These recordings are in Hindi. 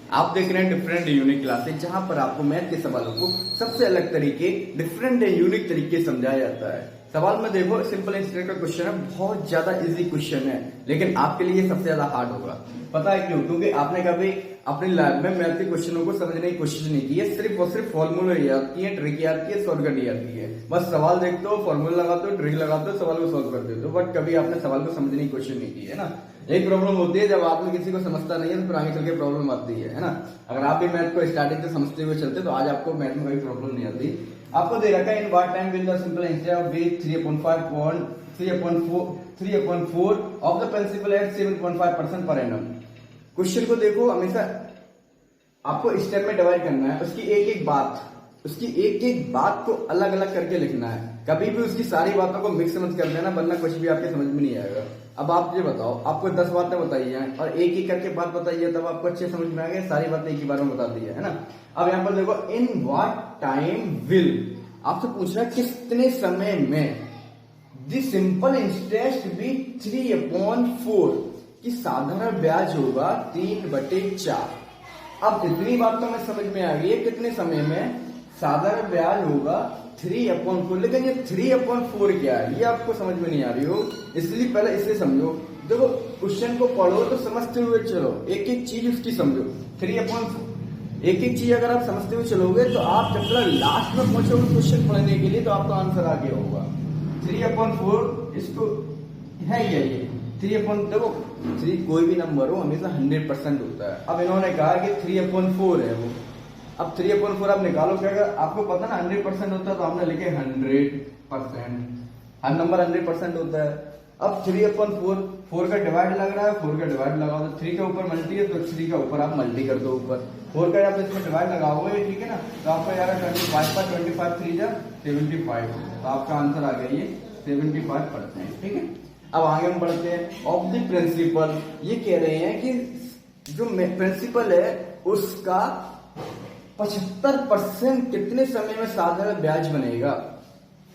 आप देख रहे हैं डिफरेंट यूनिक क्लासेस, जहां पर आपको मैथ के सवालों को सबसे अलग तरीके, डिफरेंट एंड यूनिक तरीके समझाया जाता है। सवाल में देखो, सिंपल इंस्टेंट का क्वेश्चन है, बहुत ज्यादा इजी क्वेश्चन है, लेकिन आपके लिए सबसे ज्यादा हार्ड होगा। पता है क्यों? क्योंकि आपने कभी अपनी लाइफ में मैथ के क्वेश्चनों को समझने की कोशिश नहीं की है। सिर्फ और सिर्फ फॉर्मूला याद की है, ट्रिक याद की है, शॉर्टकट याद की है। बस सवाल देखते हो, फॉर्मूला लगाते हो, ट्रिक लगाते हो, सवाल को सॉल्व कर देते हो, बट कभी आपने सवाल को समझने की कोशिश नहीं की है ना। एक प्रॉब्लम होती है, जब आपने किसी को समझता नहीं है तो फिर आगे चल के प्रॉब्लम आती है ना। अगर आप भी मैथ को स्टार्टिंग से समझते हुए चलते तो आज आपको मैथ में कोई प्रॉब्लम नहीं आती। आपको दे रखा है in what time will the simple instant of weight 3/4 of the principal at 7.5% per annum. Question को देखो, हमेशा आपको स्टेप में डिवाइड करना है। उसकी एक एक बात को अलग अलग करके लिखना है। कभी भी उसकी सारी बातों को मिक्स मत कर देना, वरना कुछ भी आपके समझ में नहीं आएगा। अब आप ये बताओ, आपको 10 बातें बताई हैं और एक एक करके बात बताइए, तब आपको अच्छे समझ में आ गया। सारी बातें एक ही बार में बता दी है ना। अब यहाँ पर देखो, इन व्हाट टाइम विल, आपसे पूछ रहा है कितने समय में द सिंपल इंटरेस्ट बी 3/4 की साधारण ब्याज होगा 3/4। अब इतनी बात तो मैं समझ में आ गई है, कितने समय में साधारण ब्याज होगा 3/4, लेकिन ये 3/4 क्या है ये आपको समझ में नहीं आ रही हो, इसलिए पहले इसे समझो। देखो, क्वेश्चन को पढ़ो तो समझते हुए चलो, एक एक चीज उसकी समझो। 3/4 एक एक चीज अगर आप समझते हुए चलोगे तो आप जब तक लास्ट में पहुंचोगे क्वेश्चन पढ़ने के लिए तो आपका आंसर आ गया होगा। 3/4 इसको है ये 3/, देखो 3 कोई भी नंबर हो हमेशा 100% होता है। अब इन्होंने कहा कि 3/4 है वो। अब 3/4 आप निकालो, क्या अगर आपको पता ना 100% होता है तो हमने लिखे 100%। हर नंबर 100% होता है। अब 3/4 4 का डिवाइड लग रहा है, 4 का डिवाइड लगाओ तो 3 के ऊपर मल्टी है तो 3 का ऊपर आप मल्टी कर दो ऊपर। 4 का आप इसमें डिवाइड लगाओगे, ठीक है ना, तो आपको यार 25 पर 25 3 जा 75, तो आपका आंसर आ गया ये 75%। ठीक है, अब आगे हम बढ़ते हैं। ऑफ द प्रिंसिपल, ये कह रहे हैं कि जो प्रिंसिपल है उसका 75% कितने समय में साधारण ब्याज बनेगा?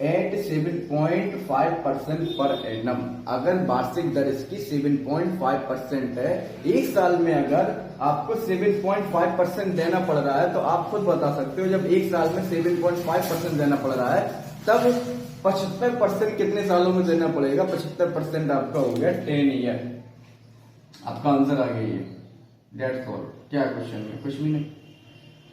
Eight 7.5% per annum. अगर वार्षिक दर इसकी 7.5% है, एक साल में अगर आपको 7.5% देना पड़ रहा है, तो आप खुद बता सकते हो जब एक साल में 7.5% देना पड़ रहा है तब 75% कितने सालों में देना पड़ेगा? 75% आपका हो गया 10 ईयर। आपका आंसर आ गया ये, दैट्स ऑल। क्या क्वेश्चन में? कुछ भी नहीं।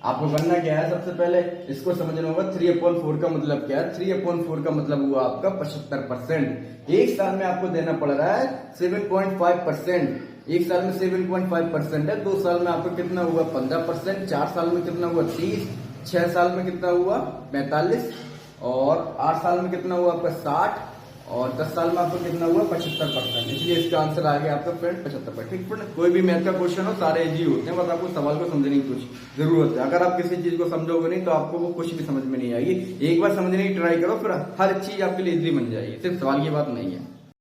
आपको करना क्या है, सबसे पहले इसको समझना होगा 3/4 का मतलब क्या है। 3/4 का मतलब हुआ आपका 75%। एक साल में आपको देना पड़ रहा है 7.5%। एक साल में 7.5% है, 2 साल में आपको कितना हुआ? 15%। 4 साल में कितना हुआ? 30। 6 साल में कितना हुआ? 45। और 8 साल में कितना हुआ आपका? 60। और 10 साल में आपको कितना हुआ? 75%। इसलिए इसका आंसर आ गया आपका फ्रेंड 75%। ठीक फ्रेंड, कोई भी मैथ का क्वेश्चन हो सारे इजी होते हैं, बस आपको सवाल को समझने की कुछ जरूरत है। अगर आप किसी चीज को समझोगे नहीं तो आपको वो कुछ भी समझ में नहीं आएगी। एक बार समझने की ट्राई करो, फिर हर चीज आपके लिए इजी बन जाएगी। सिर्फ सवाल की बात नहीं है।